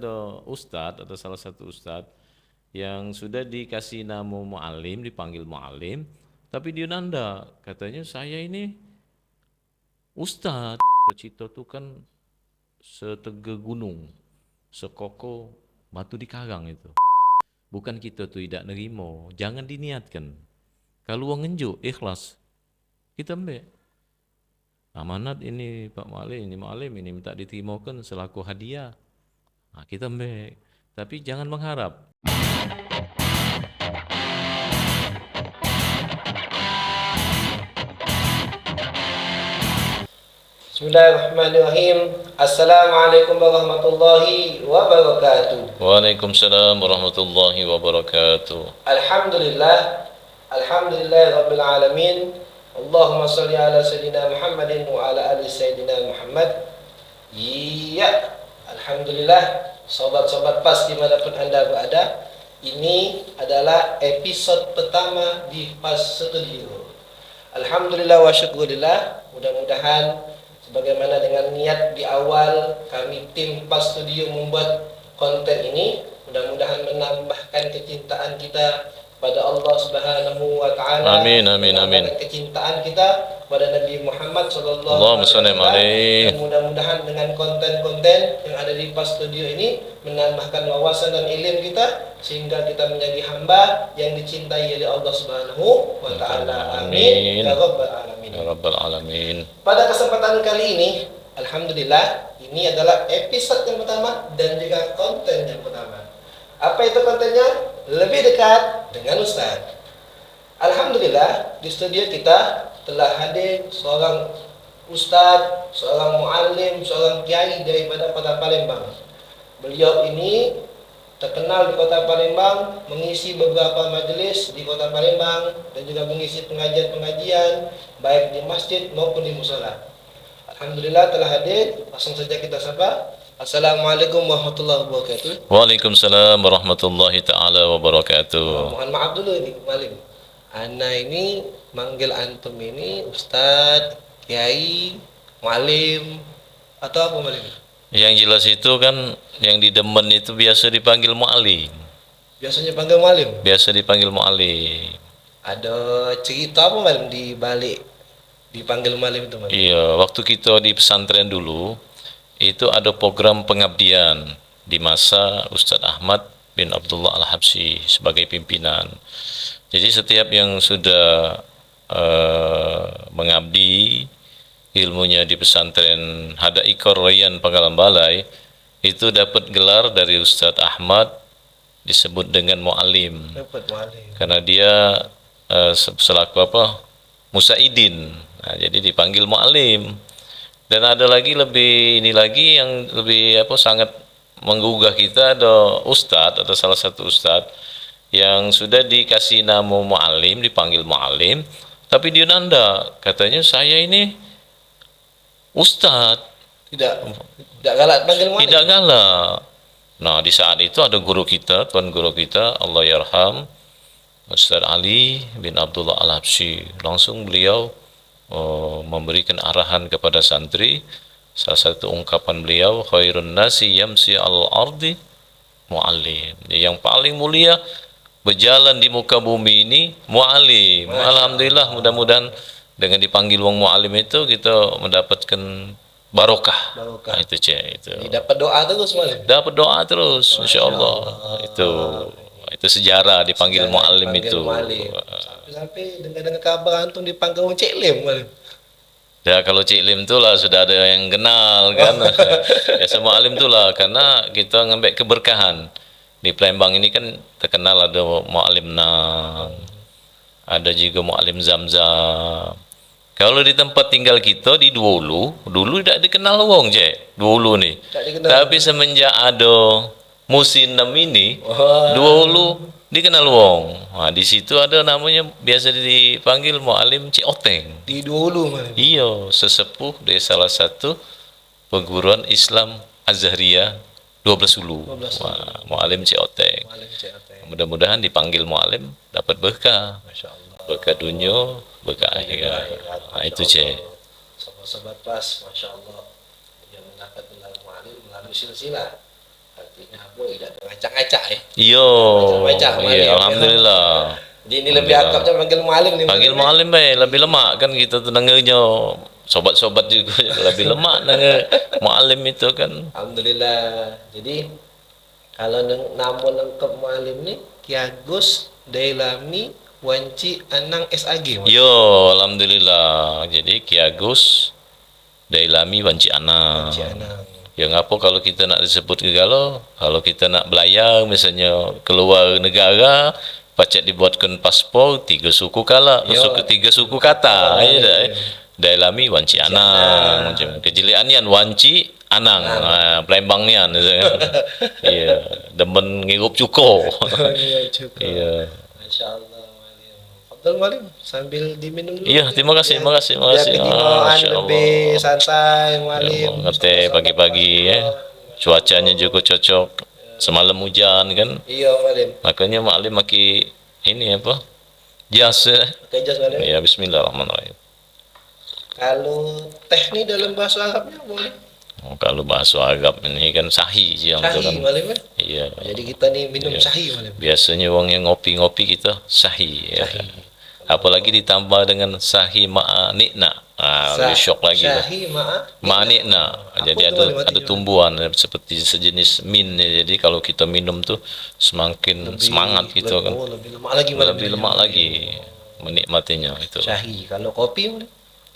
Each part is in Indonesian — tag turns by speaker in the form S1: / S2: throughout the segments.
S1: ada ustadz atau salah satu ustadz yang sudah dikasih nama mu'alim, dipanggil mu'alim, tapi dia nanda, katanya saya ini ustadz. Cita tuh kan setege gunung, sekoko batu di karang itu. Bukan kita tuh tidak nerimo, jangan diniatkan. Kalau uang ngenjuk, ikhlas, kita ambil. Amanat ini Pak Mu'alim, ini Mu'alim, ini minta diterimakan selaku hadiah. Nah, kita ambil. Tapi jangan mengharap.
S2: Bismillahirrahmanirrahim. Assalamualaikum warahmatullahi wabarakatuh.
S1: Waalaikumsalam warahmatullahi wabarakatuh.
S2: Alhamdulillah. Alhamdulillah rabbil alamin. Allahumma salli ala sayyidina Muhammadin wa ala ali sayyidina Muhammad. Iya. Alhamdulillah. Sobat-sobat pas dimanapun Anda berada, ini adalah episode pertama di Pas Studio. Alhamdulillah wa syukurillah. Mudah-mudahan sebagaimana dengan niat di awal kami tim Pas Studio membuat konten ini, mudah-mudahan menambahkan kecintaan kita pada Allah Subhanahu wa taala.
S1: Amin amin amin.
S2: Kecintaan kita pada Nabi Muhammad sallallahu
S1: Allahumma
S2: alaihi
S1: shalli
S2: wasallam.
S1: alaihi.
S2: Dan mudah-mudahan dengan konten-konten yang ada di Pas Studio ini menambahkan wawasan dan ilmu kita sehingga kita menjadi hamba yang dicintai oleh Allah Subhanahu wa taala. Amin ya rabbal alamin.
S1: Ya rabbal alamin.
S2: Pada kesempatan kali ini, alhamdulillah, ini adalah episode yang pertama dan juga konten yang pertama. Apa itu kontennya? Lebih dekat dengan Ustaz. Alhamdulillah, di studio kita telah hadir seorang Ustaz, seorang muallim, seorang kiai daripada Kota Palembang. Beliau ini terkenal di Kota Palembang, mengisi beberapa majelis di Kota Palembang dan juga mengisi pengajian-pengajian baik di masjid maupun di musala. Alhamdulillah telah hadir. Langsung saja kita sapa. Assalamualaikum warahmatullahi wabarakatuh.
S1: Waalaikumsalam warahmatullahi taala wabarakatuh.
S2: Mohon maaf dulu ini, Malim. Ana ini manggil antum ini Ustadz, Kiai, Mualim atau apa Malim?
S1: Yang jelas itu kan yang di Demen itu biasa dipanggil mu'alim.
S2: Biasanya panggil Mualim.
S1: Biasa dipanggil mu'alim.
S2: Ada cerita apa Malim di balik dipanggil Mualim itu Malim?
S1: Iya, waktu kita di pesantren dulu itu ada program pengabdian di masa Ustadz Ahmad bin Abdullah Al-Habsyi sebagai pimpinan. Jadi setiap yang sudah mengabdi ilmunya di pesantren Hadaikor Rayyan Pangkalan Balai itu dapat gelar dari Ustadz Ahmad disebut dengan mu'alim.
S2: Dapat Mualim.
S1: Karena dia selaku apa? Musaidin. Nah, jadi dipanggil mu'alim. Dan ada lagi lebih ini lagi yang lebih apa sangat menggugah kita, ada ustadz atau salah satu ustadz yang sudah dikasih nama mu'alim, dipanggil mu'alim, tapi dia nanda, katanya saya ini ustadz.
S2: Tidak galak panggil Mualim.
S1: Tidak galak. Nah, di saat itu ada guru kita, tuan guru kita, Allah yarham, Ustaz Ali bin Abdullah Al-Habsyi. Langsung beliau memberikan arahan kepada santri. Salah satu ungkapan beliau, khairun nasi yamsi al-ardi mu'allim. Yang paling mulia berjalan di muka bumi ini mu'allim. Alhamdulillah, mudah-mudahan dengan dipanggil wong mu'allim itu kita mendapatkan barokah.
S2: Barokah.
S1: Nah, itu cek itu.
S2: Jadi dapat doa terus Mualim.
S1: Dapat doa terus, insyaallah. Itu sejarah dipanggil mu'allim itu.
S2: Sampai dengar kabar antum dipanggil wong Cik Lim Mualim.
S1: Ya kalau Cik Lim tu lah sudah ada yang kenal kan. Ya semua alim tu lah karena kita ngambil keberkahan. Di Palembang ini kan terkenal ada mu'alim Nang. Ada juga mu'alim Zamzam. Kalau di tempat tinggal kita di dulu tidak dikenal wong Cik. Dulu nih. Tapi semenjak ada musim 6 ini, dulu dikenal wong. Nah, di situ ada namanya biasa dipanggil mu'alim Cik Oteng.
S2: Di dulu Mualim.
S1: Iya, sesepuh dari salah satu perguruan Islam Azhariyah 12 Ulu. Mu'alim Cik Oteng. Mudah-mudahan dipanggil mu'alim dapat berkah.
S2: Masyaallah.
S1: Berkah dunia, berkah akhirat. Nah, itu Cik.
S2: Sobat-sobat pas, Masya Allah, yang mendapat gelar mu'alim melalui silsilah Ngabur tidak ngacak-ngacak ya.
S1: Iyo,
S2: Macam-macam,
S1: iya,
S2: Malim.
S1: alhamdulillah.
S2: Jadi ini lebih akrabnya panggil Mualim nih.
S1: Panggil Mualim bae, lebih lemak kan kita tuh dengernya. Sobat-sobat juga lebih lemak denger Mualim itu kan.
S2: Alhamdulillah. Jadi kalau nama lengkap Mualim nih Ki Agus Dailami Wanci Anang SAG.
S1: Yo, alhamdulillah. Jadi Ki Agus Dailami Wanci Anang.
S2: Wanci Anang.
S1: Ya ngapa kalau kita nak disebut Gegalo, kalau kita nak belayar misalnya keluar negara, pacak dibuatkan paspor 3 suku kala,
S2: Yo.
S1: 3 suku kata, ya dah. Dailami Wanci Anang, macam kejelianian Wanci Anang, Palembangnian, iya, demen ngirup cuko,
S2: Iya, cukup.
S1: iya.
S2: Masya Allah, Mualim. Fadal Mualim, sambil diminum dulu.
S1: Iya, terima kasih, terima kasih, terima kasih.
S2: Masya lebih santai, Mualim.
S1: Ngerti pagi-pagi ya, cuacanya juga cocok. Semalam hujan kan,
S2: Iya, Mualim.
S1: makanya Maklim maki ini apa? Jas.
S2: Oke, jas Mualim.
S1: Ya, Bismillahirrahmanirrahim.
S2: Kalau teh nih dalam bahasa Arabnya boleh.
S1: Oh, kalau bahasa Arab ini kan sahih sih yang itu kan.
S2: Sahih, Mualim kan?
S1: Iya.
S2: Jadi kita nih minum
S1: Iya.
S2: sahih, Mualim.
S1: Biasanya orang yang ngopi-ngopi kita sahih. Ya. Apalagi ditambah dengan sahih ma'anikna. Lebih syok lagi lah.
S2: Sahih, maaf.
S1: Ma'anikna. Jadi
S2: itu
S1: ada
S2: Mualim, artinya?
S1: tumbuhan seperti sejenis min ya. Jadi kalau kita minum tuh semakin semangat gitu kan.
S2: Lebih lemak lagi, Mualim.
S1: Lebih lemak lagi menikmatinya itu.
S2: Sahih. Kalau kopi, Mualim.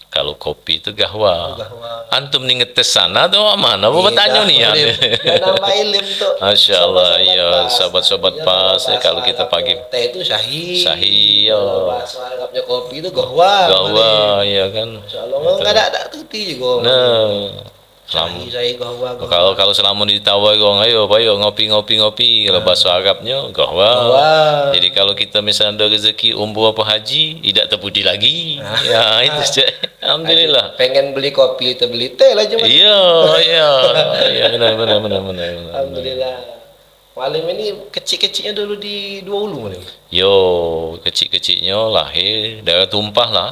S1: Kalau kopi itu gahwa.
S2: Gahwa.
S1: Antum nih ngetes sana atau mana? Mau bertanya nih ya.
S2: Dia nambah ilim tuh.
S1: Masya Allah, iya
S2: pas.
S1: sahabat-sahabat
S2: Iya,
S1: pas ya,
S2: bahasa
S1: kalau kita
S2: Arabnya
S1: pagi
S2: teh itu sahih.
S1: Sahih, ya.
S2: Kalau bahasa Arabnya kopi itu gahwa.
S1: gahwa ya kan.
S2: Masya Allah, nggak ada tuti juga.
S1: Nah,
S2: Sahih, sahih gahwa.
S1: kalau selama ditawar orang ayo ngopi. Kalau bahasa Arabnya gahwa.
S2: Gahwa.
S1: Jadi kalau kita misalnya ada rezeki umroh apa haji, tidak terpuji lagi. Ya itu saja. Alhamdulillah.
S2: Pengen beli kopi, kita beli teh lah cuma.
S1: Iya, benar.
S2: Alhamdulillah. Mualim ini kecil-kecilnya dulu di Dua Ulu, Mualim.
S1: Yo, kecil-kecilnya lahir darah tumpah lah.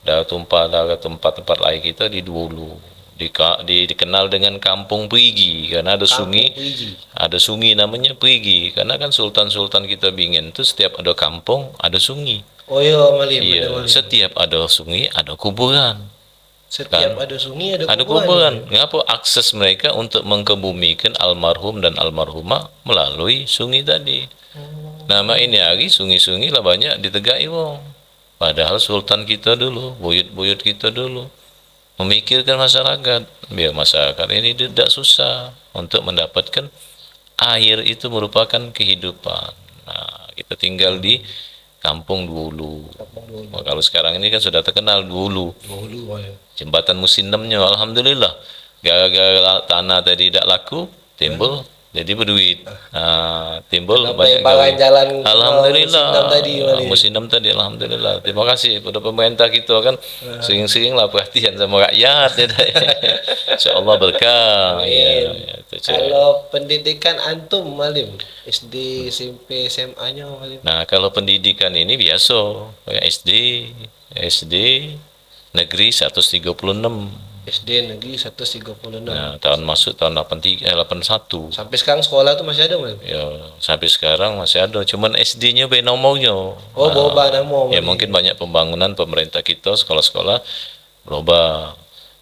S1: Darah tumpah darah tempat-tempat lahir kita di Dulu. Dikenal dengan Kampung Perigi karena ada sungai.
S2: Perigi.
S1: Ada sungai namanya Perigi karena kan sultan-sultan kita Bingen itu setiap ada kampung ada sungai.
S2: Oh iya, Mualim.
S1: Iya,
S2: Mualim.
S1: setiap ada sungai ada kuburan.
S2: Setiap ada sungai ada
S1: Ada kuburan. Ngapa akses mereka untuk mengkebumikan almarhum dan almarhumah melalui sungai tadi. Nama ini lagi sungai-sungai lah banyak ditegai wong. Padahal sultan kita dulu, buyut-buyut kita dulu memikirkan masyarakat biar masyarakat ini tidak susah untuk mendapatkan air itu merupakan kehidupan. Nah, kita tinggal di Kampung Dulu. Kalau sekarang ini kan sudah terkenal Dulu.
S2: Dua Ulu, Mualim.
S1: Jembatan Musinemnya alhamdulillah. Gara-gara tanah tadi tidak laku, timbul jadi berduit. Timbul banyak
S2: Banyak jalan
S1: alhamdulillah.
S2: Musim 6 tadi, Mualim.
S1: Musim 6 tadi alhamdulillah. Terima kasih pada pemerintah kita kan sering-sering lah perhatian sama rakyat ya. Insyaallah berkah. Ya, itu je.
S2: Kalau pendidikan antum, Mualim, SD, SMP, SMA-nya, Mualim.
S1: Nah, kalau pendidikan ini biasa, kayak SD negeri 136.
S2: SD negeri 136.
S1: Nah, tahun masuk tahun 81.
S2: Sampai sekarang sekolah tuh masih ada, Mualim?
S1: Ya, sampai sekarang masih ada. Cuman SD-nya beda nomornya.
S2: Oh, berubah nama,
S1: Ya,
S2: Mualim.
S1: mungkin banyak pembangunan pemerintah kita, sekolah-sekolah berubah.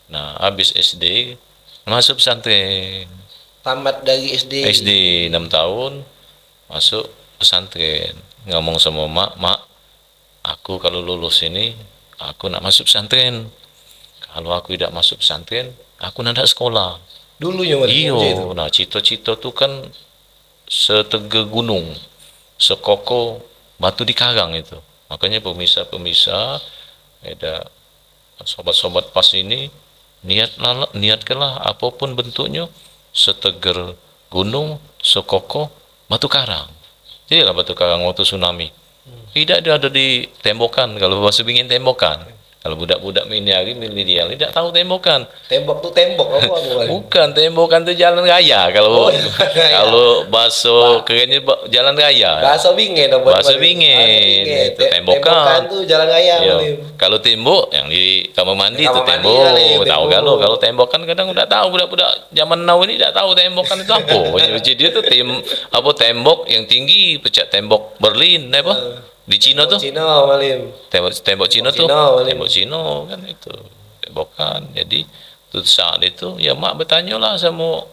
S1: Nah, habis SD masuk pesantren.
S2: Tamat dari SD.
S1: SD 6 tahun masuk pesantren. Ngomong sama mak, aku kalau lulus ini aku nak masuk pesantren. Kalau aku tidak masuk pesantren, aku nak sekolah.
S2: Dulunya, Mualim.
S1: Iyo,
S2: macam itu.
S1: nah cita-cita tuh kan setegah gunung, sekokoh batu di karang itu. Makanya pemisah-pemisah, ada sobat-sobat pas ini niatkanlah apapun bentuknya setegar gunung, sekokoh batu karang. Jadilah batu karang waktu tsunami. Tidak ada di tembokan, kalau bahasa Bingin tembokan. Kalau budak-budak milenial ini tidak tahu tembokan.
S2: Tembok tuh tembok apa Mualim?
S1: Bukan, tembokan itu jalan raya.
S2: Oh,
S1: Kalau
S2: jalan raya.
S1: kalau bahasa kerennya jalan raya.
S2: Bahasa Bingen dong,
S1: Bahasa
S2: Mualim.
S1: Bingen, itu
S2: Tembokan
S1: tembokan.
S2: tuh jalan raya
S1: Iya.
S2: Mualim.
S1: Kalau tembok yang di kamar mandi
S2: Kamar
S1: itu
S2: mandi
S1: tembok.
S2: kali,
S1: Tahu
S2: tembok.
S1: kalau tembok kan kadang udah tahu budak-budak zaman now ini tidak tahu tembokan itu apa. Jadi dia tuh tembok yang tinggi, pecah tembok Berlin apa? Di Cina tuh.
S2: Cina Mualim.
S1: Tembok Cina tuh.
S2: Cina, Walim.
S1: Tembok Cina kan itu. Tembokan. Jadi saat itu ya mak bertanya lah sama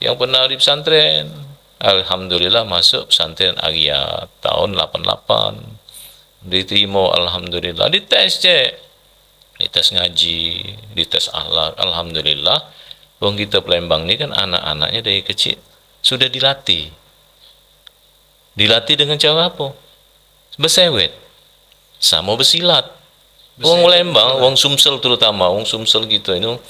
S1: yang pernah di pesantren. Alhamdulillah masuk pesantren Arya tahun 88. Diterima alhamdulillah. Dites cek. Dites ngaji, dites akhlak. Alhamdulillah. Wong kita Palembang ini kan anak-anaknya dari kecil sudah dilatih. Dilatih dengan cara apa? Bersewet sama bersilat. Wong Lembang, wong Sumsel terutama, wong Sumsel gitu ini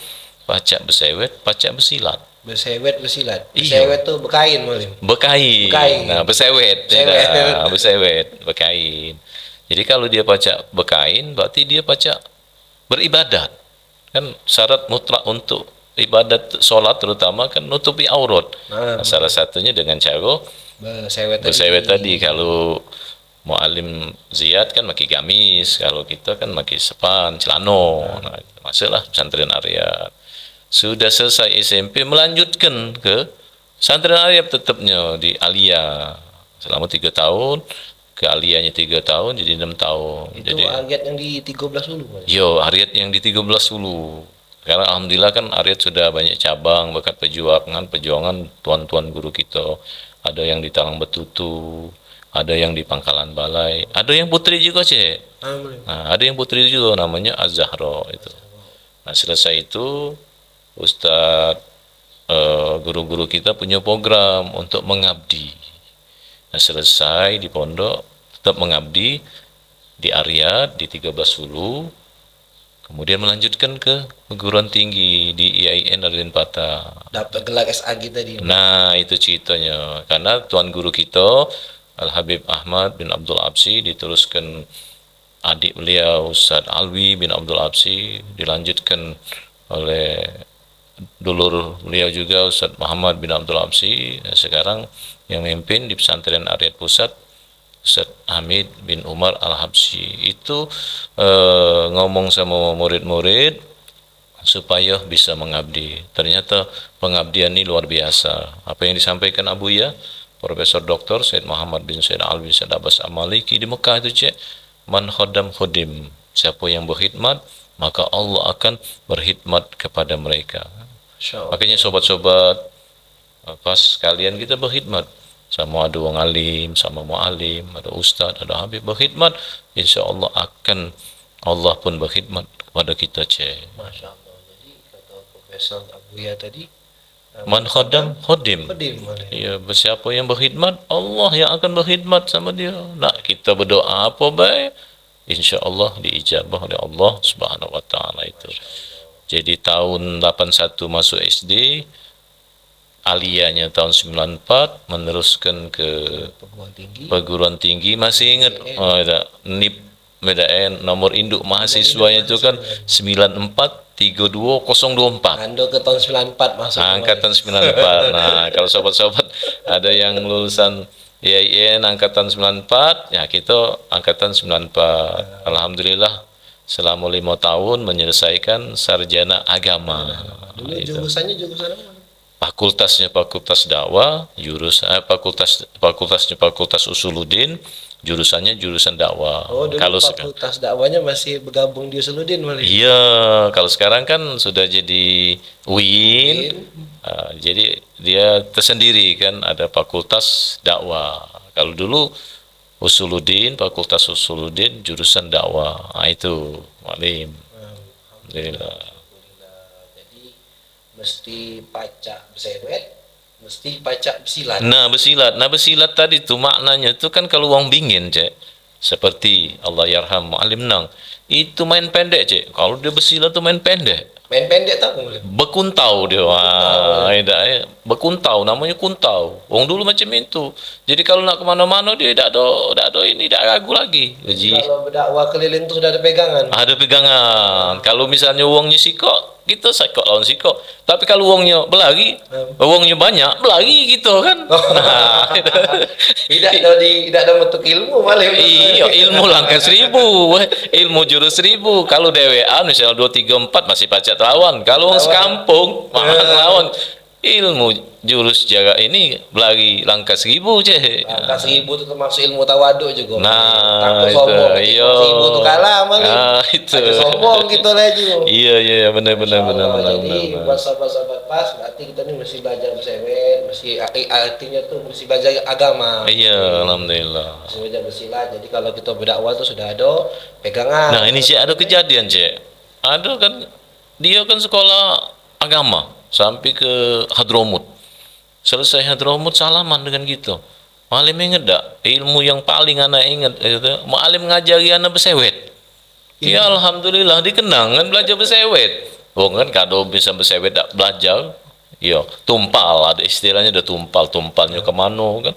S1: pacak bersewet, pacak bersilat.
S2: Bersewet bersilat.
S1: Iya.
S2: Bersewet tuh bekain Mualim.
S1: Bekain.
S2: Bekain.
S1: Nah, bersewet.
S2: Bersewet.
S1: Nah, bersewet, bekain. Jadi kalau dia pacak bekain, berarti dia pacak beribadat. Kan syarat mutlak untuk ibadat sholat terutama kan nutupi aurat. Nah, salah satunya dengan cara bersewet tadi. Kalau Mu'alim Ziyad kan pakai gamis, kalau kita kan pakai sepan, celano. Nah, masuklah pesantren Arya. Sudah selesai SMP melanjutkan ke pesantren Arya tetapnya di Alia selama 3 tahun, ke Alianya 3 tahun jadi 6 tahun.
S2: Itu
S1: Jadi
S2: Arget yang di 13 dulu Mualim.
S1: yo Aryat yang di 13 dulu. Karena alhamdulillah kan Aryat sudah banyak cabang berkat perjuangan tuan-tuan guru kita. Ada yang di Talang Betutu, ada yang di Pangkalan Balai, ada yang putri juga cek. Nah, ada yang putri juga namanya Az-Zahra itu. Nah, selesai itu Ustadz guru-guru kita punya program untuk mengabdi. Nah, selesai di pondok tetap mengabdi di Arya di 13 Hulu, kemudian melanjutkan ke perguruan tinggi di IAIN Raden Patah.
S2: Dapat gelar SAG tadi.
S1: Nah, itu ceritanya. Karena tuan guru kita Al-Habib Ahmad bin Abdul Absi diteruskan adik beliau Ustaz Alwi bin Abdul Absi, dilanjutkan oleh dulur beliau juga Ustaz Muhammad bin Abdul Absi. Sekarang yang memimpin di pesantren Aryat Pusat Ustaz Hamid bin Umar Al-Habsyi. Itu ngomong sama murid-murid supaya bisa mengabdi. Ternyata pengabdian ini luar biasa. Apa yang disampaikan Abu Ya, Profesor Dr. Said Muhammad bin Said Alwi Said Abbas Amaliki di Mekah itu cek, man khodam khodim. Siapa yang berkhidmat, maka Allah akan berkhidmat kepada mereka. Makanya sobat-sobat, pas kalian kita berkhidmat, sama ada orang alim, sama mu'alim, ada ustaz, ada habib berkhidmat, insya Allah akan Allah pun berkhidmat kepada kita cek.
S2: Masya Allah. Jadi kata Profesor Abuya tadi,
S1: Man khodam khodim.
S2: Khodim, Mualim.
S1: Ya, siapa yang berkhidmat, Allah yang akan berkhidmat sama dia. Nak kita berdoa apa baik, insya Allah diijabah oleh Allah Subhanahu wa taala itu. Jadi tahun 81 masuk SD, aliyahnya tahun 94 meneruskan ke perguruan tinggi. Masih ingat NIP nomor induk mahasiswanya itu kan 9432024.
S2: Ando ke tahun 94 masuk.
S1: Angkatan 94. Nah, kalau sobat-sobat ada yang lulusan IAIN angkatan 94, ya kita angkatan 94. Alhamdulillah selama 5 tahun menyelesaikan sarjana agama.
S2: Dulu jurusannya jurusan apa?
S1: Fakultasnya fakultas dakwah, fakultas Usuluddin, jurusannya jurusan dakwah.
S2: Oh, dulu
S1: Kalau
S2: fakultas dakwanya masih bergabung di Usuluddin Mualim.
S1: iya, kalau sekarang kan sudah jadi UIN, jadi dia tersendiri kan ada fakultas dakwah. Kalau dulu Usuluddin, fakultas Usuluddin jurusan dakwah. Nah, itu Mualim. Alhamdulillah.
S2: Jadi mesti pacak bersewet, mesti pacak bersilat.
S1: Nah, bersilat tadi tuh maknanya itu kan kalau wong bingin, Cek. Seperti Allah yarham Muallim Nang. Itu main pendek, Cek. Kalau dia bersilat tuh main pendek.
S2: Main pendek tahu boleh.
S1: Bekuntau dia. Wah, bekuntau namanya kuntau. Wong dulu macam itu. Jadi kalau nak kemana-mana dia tak ada ini tak ragu lagi. Jadi
S2: Kalau berdakwah keliling tuh sudah ada pegangan.
S1: ada pegangan. Kalau misalnya uangnya sikok, kita sikok lawan sikok. Tapi kalau uangnya berlari, uangnya banyak, berlari gitu kan. Nah,
S2: Tidak ada bentuk ilmu malah.
S1: iya, ilmu langkah 1000, ilmu jurus 1000. Kalau DWA misalnya 2, 3, 4 masih pacak lawan. Kalau orang sekampung, lawan ilmu jurus jaga ini berlari langkah 1000 ceh.
S2: Angka 1000 itu termasuk ilmu tawaduk juga.
S1: Nah,
S2: takut
S1: itu,
S2: sombong.
S1: iya.
S2: 1000 itu kalah malah.
S1: Nah, itu.
S2: Ada sombong gitu lagi.
S1: Iya, benar.
S2: Jadi buat sahabat-sahabat pas, berarti kita nih mesti belajar bersewet, mesti artinya tuh mesti belajar agama.
S1: Iya, alhamdulillah.
S2: Mesti belajar bersilat. Jadi kalau kita berdakwah tuh sudah ada pegangan.
S1: Nah, ini sih ada kejadian, Cek. Ada kan dia kan sekolah agama sampai ke Hadramut. Selesai Hadramut salaman dengan gitu. Malim inget tak? Ilmu yang paling anak ingat itu, Malim ngajari anak bersewet. Ya alhamdulillah dikenang kan belajar bersewet. Oh kan kado bisa bersewet tak belajar. Ya, tumpal ada istilahnya ada tumpalnya kemana kan.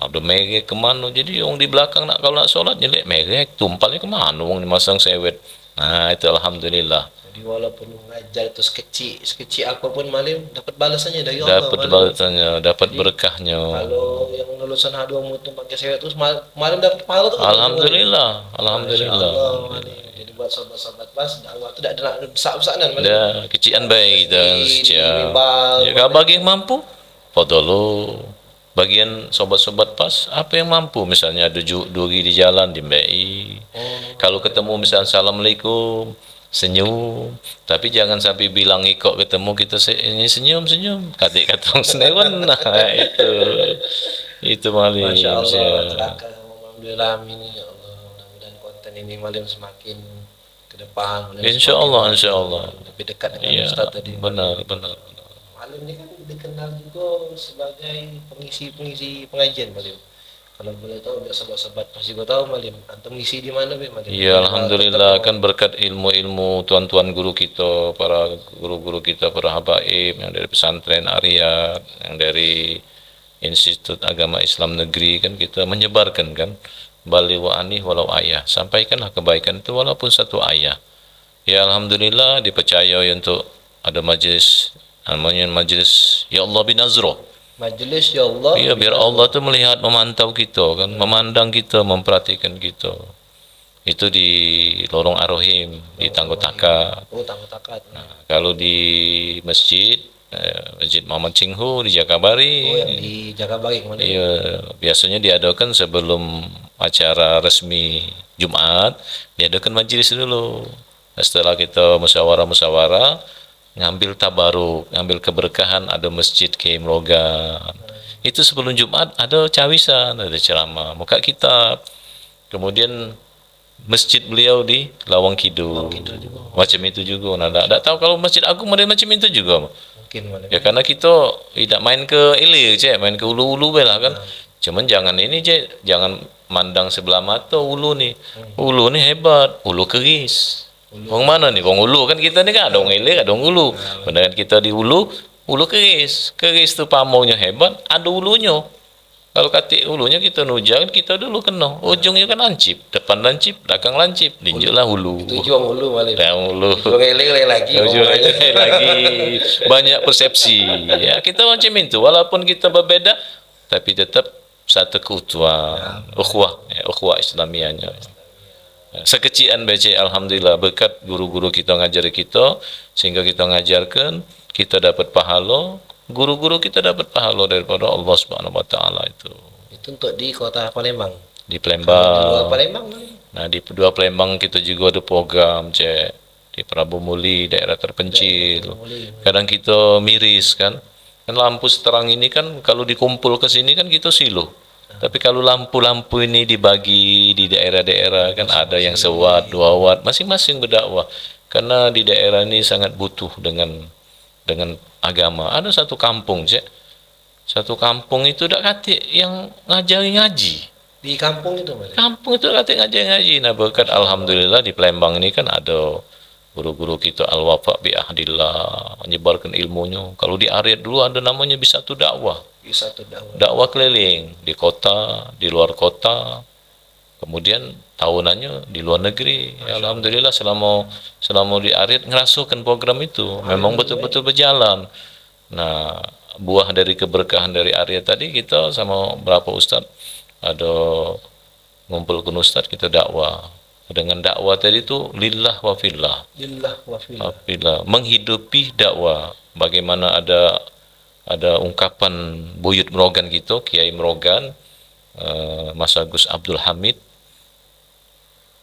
S1: Ada merek kemana. Jadi yang di belakang nak kalau nak sholat nyelek merek, tumpalnya kemana wong dimasang sewet. Nah, itu alhamdulillah.
S2: Jadi walaupun ngajar itu sekecil apapun malim dapat balasannya dari Allah.
S1: Dapat balasannya, dapat berkahnya.
S2: Kalau yang lulusan H2 mutu pakai sewet terus malim dapat pahala tuh.
S1: Alhamdulillah.
S2: Jadi buat sobat-sobat pas dakwah itu tidak ada besar-besaran malim.
S1: Ada kecian baik kita secara.
S2: Minimal.
S1: Ya kalau bagi yang mampu, fadlu. Bagian sobat-sobat pas, apa yang mampu misalnya ada duri di jalan di MBI. Kalau ketemu misalnya assalamualaikum, senyum, tapi jangan sampai bilang ikut ketemu kita ini senyum kata orang senewan. Nah itu maling.
S2: Masya Allah, celaka alhamdulillah ini ya Allah, mudah-mudahan konten ini malim semakin ke depan.
S1: Insya Allah
S2: lebih dekat dengan Ustaz tadi.
S1: Benar.
S2: Malim ini kan dikenal juga sebagai pengisi pengajian malim. Kalau boleh tahu biar sobat-sobat pasti gue tahu malim. Antum ngisi di mana be malim?
S1: Iya alhamdulillah kan berkat ilmu tuan-tuan guru kita, para guru-guru kita, para habaib yang dari pesantren Arya, yang dari Institut Agama Islam Negeri kan kita menyebarkan kan bali wa anih walau ayah, sampaikanlah kebaikan itu walaupun satu ayah. Ya alhamdulillah dipercaya untuk ada majlis namanya majlis Ya Allah binazroh.
S2: Majelis Ya Allah.
S1: Iya biar Allah tuh melihat, memantau kita kan, memandang kita, memperhatikan kita. Itu di Lorong Arohim di Tanggotakat.
S2: Oh Tanggotakat.
S1: Nah, kalau di masjid Masjid Muhammad Cinghu di Jakabari.
S2: Oh yang di Jakabari kemana?
S1: Iya biasanya diadakan sebelum acara resmi Jumat diadakan majelis dulu. Nah, setelah kita musyawarah ngambil tabaruk, ngambil keberkahan, ada masjid Kiai Mrogan. Itu sebelum Jumat ada cawisan, ada ceramah, muka kitab. Kemudian masjid beliau di Lawang Kidul. Macam itu juga. Nah, tak tahu kalau Masjid Agung model macam itu juga.
S2: Mungkin mana?
S1: Ya karena kita tidak main ke ilir, main ke ulu-ulu belah kan. Cuman jangan ini, jangan mandang sebelah mata ulu nih. Ulu nih hebat, ulu keris. Wong mana nih? Wong ulu kan kita nih kan ada wong ilir, ada wong ulu. Padahal kita di ulu keris. Keris tuh pamaunya hebat, ada ulunya. Kalau kata ulunya kita nujang, kita dulu kena. Ujungnya kan lancip, depan lancip, belakang lancip, linjuklah ulu.
S2: Itu juang ulu malah.
S1: Yang ulu.
S2: Juang ilir lagi.
S1: Lagi banyak persepsi. Ya kita macam itu. Walaupun kita berbeda, tapi tetap satu keutuhan, ukhuwah Islamiyahnya. Sekecian BC alhamdulillah berkat guru-guru kita ngajari kita sehingga kita ngajarkan kita dapat pahala, guru-guru kita dapat pahala daripada Allah Subhanahu wa taala itu.
S2: Itu untuk di kota Palembang.
S1: Di Palembang.
S2: Di luar Palembang.
S1: Nah, di dua Palembang kita juga ada program, Cek. Di Prabu Muli, daerah terpencil. Kadang kita miris kan. Kan lampu seterang ini kan kalau dikumpul ke sini kan kita siluh. Tapi kalau lampu-lampu ini dibagi di daerah-daerah kan ada yang 1 watt, 2 watt, masing-masing berdakwah. Karena di daerah ini sangat butuh dengan agama. Ada satu kampung, Cek. Satu kampung itu dak katik yang ngajari ngaji.
S2: Di kampung itu, Mas?
S1: Kampung itu katik ngajari ngaji. Nah, berkat alhamdulillah di Palembang ini kan ada Guru-guru kita al-wafa bi ahdillah, menyebarkan ilmunya. Kalau di Ariat dulu ada namanya Bisatu Dakwah.
S2: Bisa tuh dakwah.
S1: Dakwah keliling di kota, di luar kota. Kemudian tahunannya di luar negeri. Ya, alhamdulillah selama di Ariat ngerasukan program itu. Memang betul-betul berjalan. Nah, buah dari keberkahan dari Ariat tadi kita sama berapa ustadz ada ngumpulkan ustadz kita dakwah. Dengan dakwah tadi itu lillah wa fillah.
S2: Lillah wa fillah.
S1: Alhamdulillah, menghidupi dakwah. Bagaimana ada ungkapan buyut Merogan gitu, Kiai Merogan, Mas Agus Abdul Hamid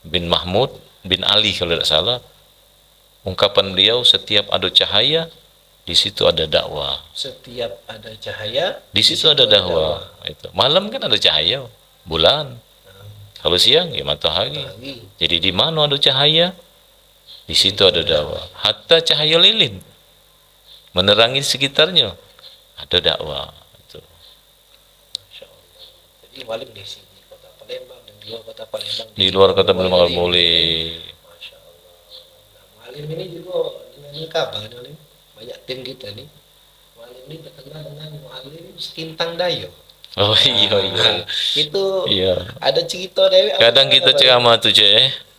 S1: bin Mahmud bin Ali kalau tidak salah. Ungkapan beliau, setiap ada cahaya di situ ada dakwah.
S2: Setiap ada cahaya,
S1: Di situ ada dakwah. Itu. Malam kan ada cahaya, bulan. Kalau siang ya matahari.
S2: Lagi.
S1: Jadi di mana ada cahaya, di situ ada dakwah. Hatta cahaya lilin menerangi sekitarnya, ada dakwah. Itu.
S2: Masya Allah. Jadi walim di sini kota Palembang dan di luar kota Palembang.
S1: Di luar kota Palembang boleh.
S2: Masya Allah. Nah, walim ini juga dengan kabar nih, Walim. Banyak tim kita nih. Walim ini terkenal dengan walim Sekintang Dayo.
S1: Oh iya iya.
S2: Itu
S1: Iya.
S2: ada cerita Dewi.
S1: Kadang kita ceramah tuh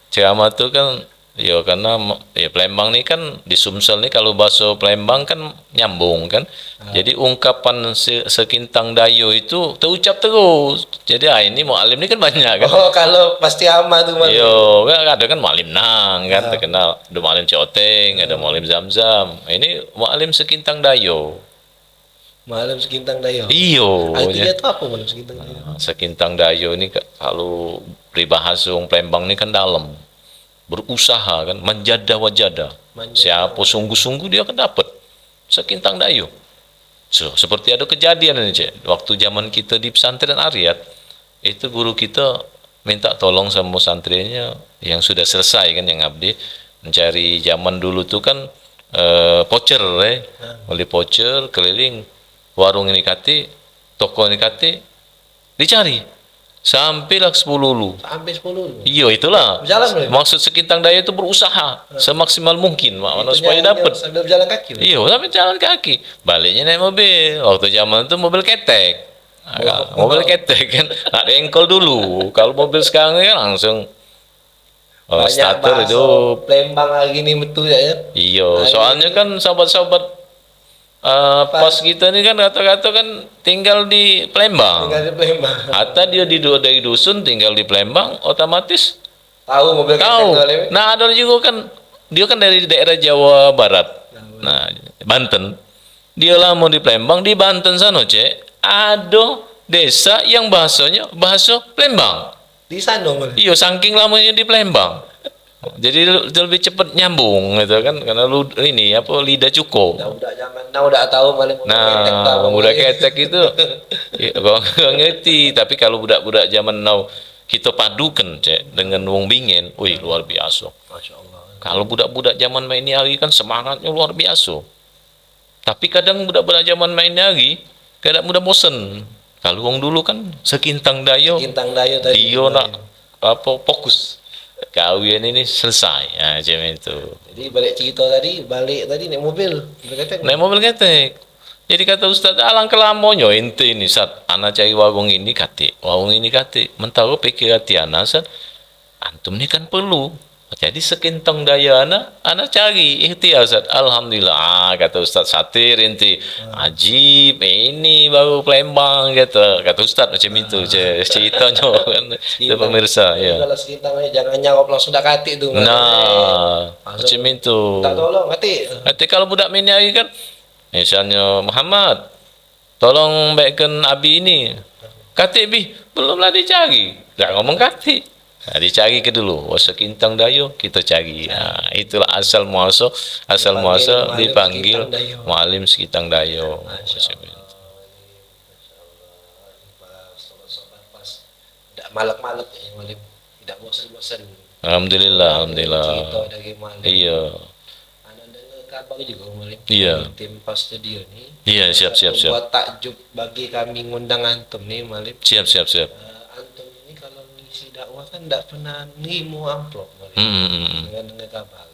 S1: ceramah tuh kan ya karena ya Palembang nih kan di Sumsel nih kalau bahasa Palembang kan nyambung kan. Jadi ungkapan sekintang dayo itu terucap terus. Jadi ini mualim ini kan banyak kan.
S2: Oh, kalau pasti ama tuh Walim.
S1: Yo, kan ada kan mualim Nang kan terkenal. Ada mualim Coteng, ada mualim Zamzam. Ini mualim sekintang dayo.
S2: Walim Sekintang Dayo.
S1: Iyo.
S2: Artinya itu apa Walim Sekintang Dayo?
S1: Sekintang dayo ini kalau peribahasa wong Palembang ini kan dalam, berusaha kan, menjada wajada. Siapa sungguh-sungguh dia akan dapat sekintang dayo. So, seperti ada kejadian ini cek, waktu zaman kita di pesantren Ariat, itu guru kita minta tolong sama santrinya yang sudah selesai kan, yang abdi mencari zaman dulu tuh kan voucher beli voucher keliling warung ini kati, toko ini kati, dicari sampailah 10 lu.
S2: Sampai 10 lu.
S1: Iya itulah.
S2: Berjalan boleh?
S1: Maksud sekintang daya itu berusaha semaksimal mungkin, makna supaya dapat.
S2: Sambil berjalan kaki. Bro.
S1: Iya, sampai jalan kaki. Baliknya naik mobil. Waktu zaman itu mobil ketek. Mobil ketek kan, ada engkol dulu. Kalau mobil sekarang kan langsung
S2: Banyak
S1: starter
S2: bahasa
S1: itu.
S2: Palembang lagi nih betul ya.
S1: Iya, soalnya kan sahabat-sahabat pas kita ini kan kata-kata kan tinggal di Palembang.
S2: Tinggal di Palembang.
S1: Hatta dia dari dusun tinggal di Palembang, otomatis
S2: Tahu mobil
S1: tahu.
S2: ketek Walim?
S1: Nah, ada juga kan dia kan dari daerah Jawa Barat. Nah, Banten. Dia lama di Palembang, di Banten sana, Cek. Ada desa yang bahasanya bahasa Palembang.
S2: Di Sandong. Walim?
S1: Iya, saking lamanya di Palembang. Jadi lebih cepat nyambung gitu kan karena lu ini apa lidah cuko.
S2: Udah zaman now udah tahu Walim.
S1: Nah, budak ketek itu ya, gua nggak ngerti. Tapi kalau budak-budak zaman now kita padukan cek dengan wong bingen, wih luar biasa.
S2: Masya Allah.
S1: Kalau budak-budak zaman main ini hari kan semangatnya luar biasa. Tapi kadang budak-budak zaman main ini hari kadang mudah bosen. Kalau wong dulu kan sekintang dayo,
S2: Sekintang Dayo tadi.
S1: dia nak apa fokus. Kawin ini selesai, nah, macam itu.
S2: Jadi balik tadi naik mobil. Mobil ketek.
S1: Naik mobil ketek. Jadi kata Ustaz, alangkah lamanya ente ini saat anak cari warung ini kate, mentau pikir hati anak saat antum ini kan perlu. Jadi sekintong daya anak cari ikhtiar Ustaz. Alhamdulillah, kata Ustaz Satir ente. Ajib, ini baru Palembang kata Ustaz macam itu ceritanya kan. Itu pemirsa ya.
S2: Kalau sekintangnya jangan nyawab langsung dak kati tuh.
S1: Nah, macam itu.
S2: Tak tolong kati.
S1: Nanti kalau budak mini lagi kan, misalnya Muhammad, tolong baikkan Abi ini. Kati bi, belumlah dicari. Gak ngomong kati. Nah, dicari ke dulu. Sekintang dayo kita cari. Nah, itulah asal muasal dipanggil mualim sekintang dayo.
S2: Tidak malak-malak ya Walim. Tidak bosan-bosan.
S1: Alhamdulillah.
S2: Cerita dari Walim.
S1: Iya.
S2: Anak dengar kabar juga Walim.
S1: Iya.
S2: Tim Pas Studio nih.
S1: Iya, siap.
S2: Buat takjub bagi kami ngundang antum nih Walim.
S1: Siap.
S2: Antum ini kalau ngisi dakwah berdakwah kan tidak pernah ngimu amplop dengan kabar.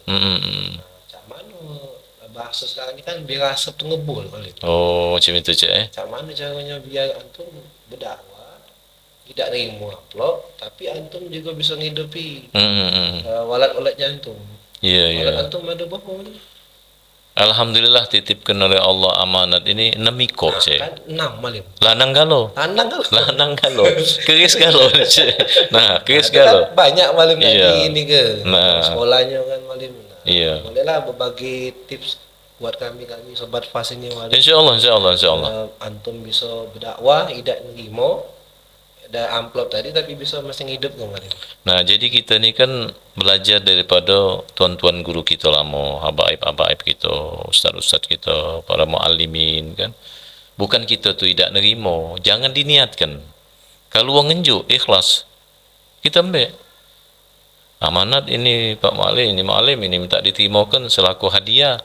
S2: Cak mana bahasa sekarang ini kan biar asap tuh ngebul kali.
S1: Oh, macam itu cek.
S2: Cak mana caranya biar antum berdakwah tidak ngimu amplop, tapi antum juga bisa ngidupi walat-walatnya antum.
S1: Iya, iya.
S2: Walat antum ada berapa?
S1: Alhamdulillah titipkan oleh Allah amanat ini 6 ekor cek.
S2: Kan 6 malim.
S1: Lanang galo. Lanang galo. Keris galo cek. Nah, keris galo.
S2: Kan banyak malim
S1: Iya.
S2: ini ke.
S1: Nah.
S2: Sekolahnya kan malim. Nah,
S1: Iya.
S2: bolehlah berbagi tips buat kami sobat fas ini malim.
S1: Insyaallah, insyaallah.
S2: Antum bisa berdakwah, tidak ngimo, ada amplop tadi tapi bisa masih hidup nggak malim.
S1: Nah, jadi kita ni kan belajar daripada tuan-tuan guru kita lama, habaib kita, ustaz-ustaz kita, para muallimin kan. Bukan kita tu tidak nerima, jangan diniatkan. Kalau orang ngenjuk ikhlas, kita ambil. Amanat ini Pak Muallim, ini minta diterimakan selaku hadiah.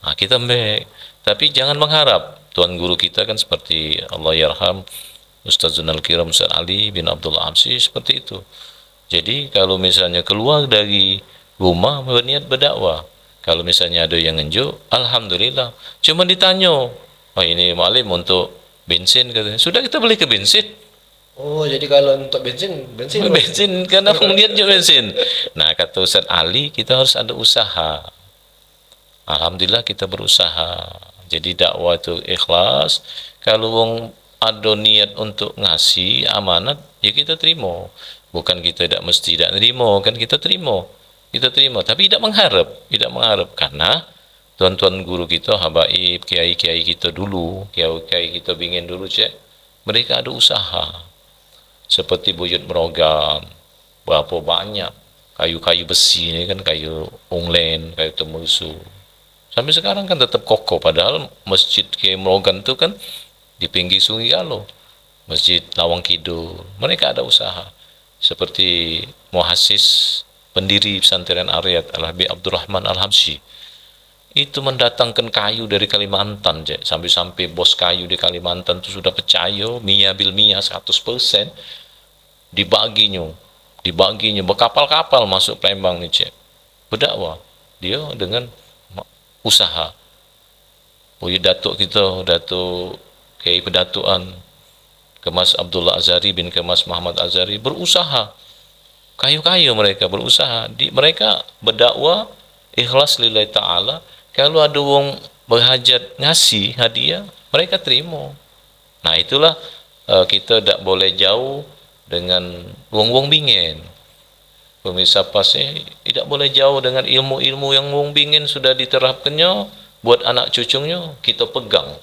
S1: Nah, kita ambil. Tapi jangan mengharap. Tuan guru kita kan seperti Allah yarham Ustaz Zunal Kiram Ustaz Ali bin Abdullah Amsi seperti itu. Jadi kalau misalnya keluar dari rumah berniat berdakwah, kalau misalnya ada yang ngenjuk, alhamdulillah. Cuma ditanya, oh ini Muallim untuk bensin katanya. Sudah kita beli ke bensin.
S2: Oh, jadi kalau untuk bensin
S1: Karena niatnya bensin. Nah, kata Ustaz Ali, kita harus ada usaha. Alhamdulillah kita berusaha. Jadi dakwah itu ikhlas. Kalau wong ada niat untuk ngasih amanat, ya kita terima. Bukan kita tidak mesti tidak terima, kan kita terima. Kita terima, tapi tidak mengharap, karena tuan-tuan guru kita, habaib, kiai-kiai kita dulu, kiai kita bingin dulu cek, mereka ada usaha. Seperti buyut merogam, berapa banyak kayu-kayu besi ini kan, kayu unglen, kayu temusu. Sampai sekarang kan tetap kokoh, padahal masjid Kiai Merogam itu kan di pinggir Sungai Galo, Masjid Lawang Kidul. Mereka ada usaha. Seperti muassis pendiri pesantren Aryat Al-Habib Abdurrahman Al-Habsyi, itu mendatangkan kayu dari Kalimantan, sampai bos kayu di Kalimantan itu sudah percaya Mia bil Mia 100% dibaginya berkapal-kapal masuk Palembang nih cek, berdakwah dia dengan usaha. Datuk kita, Datuk Kiai Pedatuan Kemas Abdullah Azhari bin Kemas Muhammad Azhari berusaha, kayu-kayu mereka berusaha, mereka berdakwah ikhlas lillahi ta'ala. Kalau ada wong berhajat ngasih hadiah, mereka terima. Nah itulah kita tidak boleh jauh dengan wong-wong bingin. Pemirsa pasnya tidak boleh jauh dengan ilmu-ilmu yang wong bingin sudah diterapkannya buat anak cucunya, kita pegang.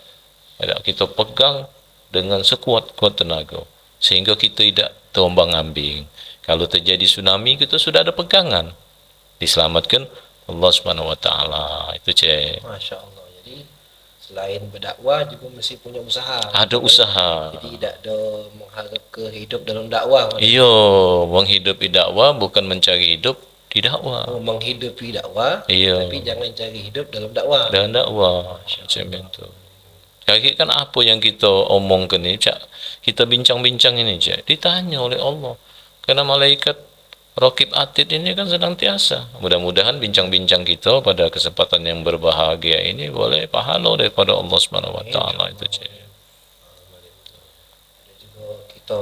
S1: Kita pegang dengan sekuat-kuat tenaga, sehingga kita tidak terombang-ambing. Kalau terjadi tsunami, kita sudah ada pegangan, diselamatkan Allah Subhanahu Wa Taala. Itu cek.
S2: Masya Allah. Jadi selain berdakwah juga mesti punya usaha.
S1: Ada usaha.
S2: Jadi tidak ada mengharap ke hidup dalam dakwah.
S1: Iyo, menghidupi dakwah bukan mencari hidup di dakwah.
S2: Menghidupi dakwah,
S1: Iyo.
S2: tapi jangan cari hidup dalam dakwah.
S1: Dalam dakwah, macam itu. Jadi kan apa yang kita omongkan ini, cak, kita bincang-bincang ini, cak, ditanya oleh Allah. Karena malaikat Raqib Atid ini kan sedang tiasa. Mudah-mudahan bincang-bincang kita pada kesempatan yang berbahagia ini boleh pahala daripada Allah Subhanahu Wa Taala itu, cak.
S2: Juga kita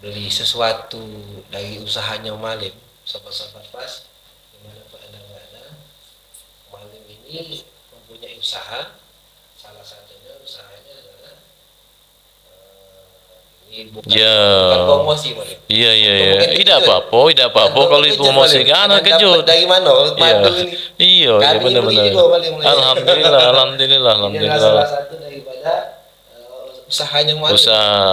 S2: beli sesuatu dari usahanya Malim, sahabat-sahabat pas, dimanapun anda berada, Malim ini mempunyai usaha. Salah satunya usahanya adalah ini bukan promosi Malim.
S1: Iya. Tidak apa-apa kalau dipromosikan kejut.
S2: Dari mana? Madu ini.
S1: Iya, benar-benar. Alhamdulillah.
S2: Ini adalah salah satu daripada usahanya Malim.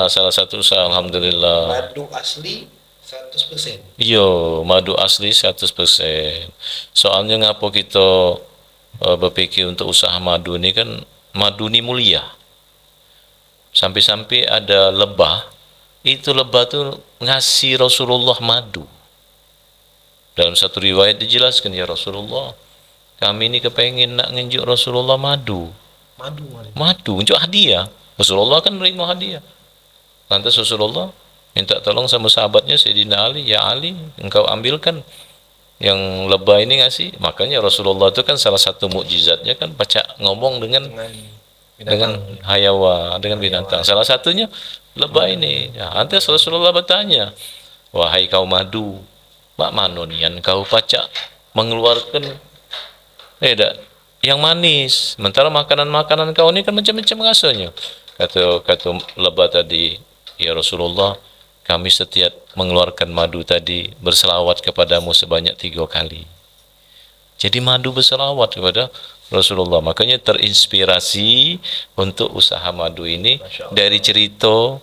S1: Salah satu usaha, alhamdulillah.
S2: Madu asli 100%.
S1: Iya, madu asli 100%. Soalnya ngapa kita berpikir untuk usaha madu ini kan, madu ini mulia. Sampai-sampai ada lebah, itu lebah tuh ngasih Rasulullah madu. Dalam satu riwayat dijelaskan, ya Rasulullah, kami ini kepengen nak nginjuk Rasulullah madu.
S2: Madu.
S1: Madu, untuk hadiah. Rasulullah kan menerima hadiah. Lantas Rasulullah minta tolong sama sahabatnya Sayyidina Ali, ya Ali, engkau ambilkan yang lebah ini ngasih. Makanya Rasulullah itu kan salah satu mukjizatnya kan baca ngomong dengan
S2: Binatang.
S1: hayawan, dengan binatang. Salah satunya lebah ini. Ya, nanti Rasulullah bertanya, wahai kaum madu, mak manonian kau pacak mengeluarkan yang manis. Sementara makanan-makanan kau ini kan macam-macam rasanya. Kata lebah tadi, ya Rasulullah, kami setiap mengeluarkan madu tadi berselawat kepadamu sebanyak 3 kali. Jadi madu berselawat kepada Rasulullah. Makanya terinspirasi untuk usaha madu ini dari cerita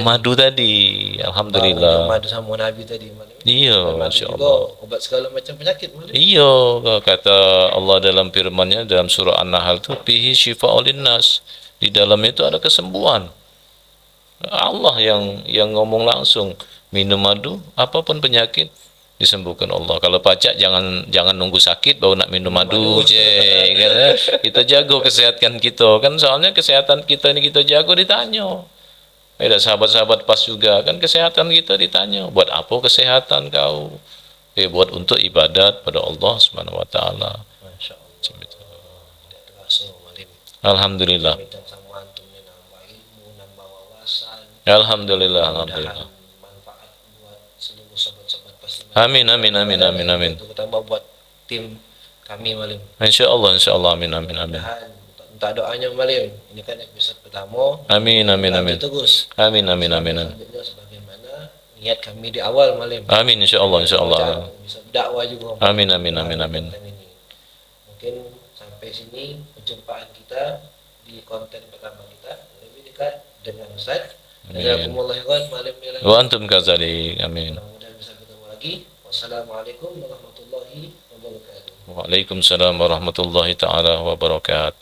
S1: madu tadi. Alhamdulillah.
S2: Madu sama Nabi tadi.
S1: Iya,
S2: Masya
S1: Masya
S2: Allah.
S1: Allah.
S2: Obat segala macam penyakit.
S1: Iya, kata Allah dalam firman-Nya dalam surah An-Nahl itu fihi syifa'ul linnas. Di dalamnya itu ada kesembuhan. Allah yang ngomong langsung, minum madu apapun penyakit disembuhkan Allah. Kalau pacak jangan nunggu sakit baru nak minum madu, cek. Kita jago kesehatan kita kan, soalnya kesehatan kita ini kita jago ditanya. Ada sahabat-sahabat pas juga kan kesehatan kita ditanya, buat apa kesehatan kau? Buat untuk ibadat pada Allah Subhanahu wa taala.
S2: Masya Allah. Terasa malim.
S1: Alhamdulillah.
S2: Minta sama antum ni nambah ilmu, nambah wawasan.
S1: Alhamdulillah, alhamdulillah.
S2: Manfaat buat seluruh sahabat-sahabat pasti.
S1: Amin, amin, amin, amin, amin.
S2: Terutama buat tim kami malim.
S1: Insyaallah, insyaallah, amin, amin, amin.
S2: Minta doanya malim. Ini kan episode pertama.
S1: Amin, amin, amin.
S2: Terus.
S1: Amin, amin, amin.
S2: Sebagaimana niat kami di awal malim.
S1: Amin, insyaallah, insyaallah.
S2: Bisa dakwah juga.
S1: Amin, amin, amin, amin.
S2: Mungkin sampai sini perjumpaan kita di konten pertama kita lebih dekat dengan Ustaz. Jazakumullah khairan malam ini.
S1: Wa antum kadzalik. Amin.
S2: Mudah-mudahan bisa ketemu lagi. Wassalamualaikum warahmatullahi wabarakatuh.
S1: Waalaikumsalam warahmatullahi taala wabarakatuh.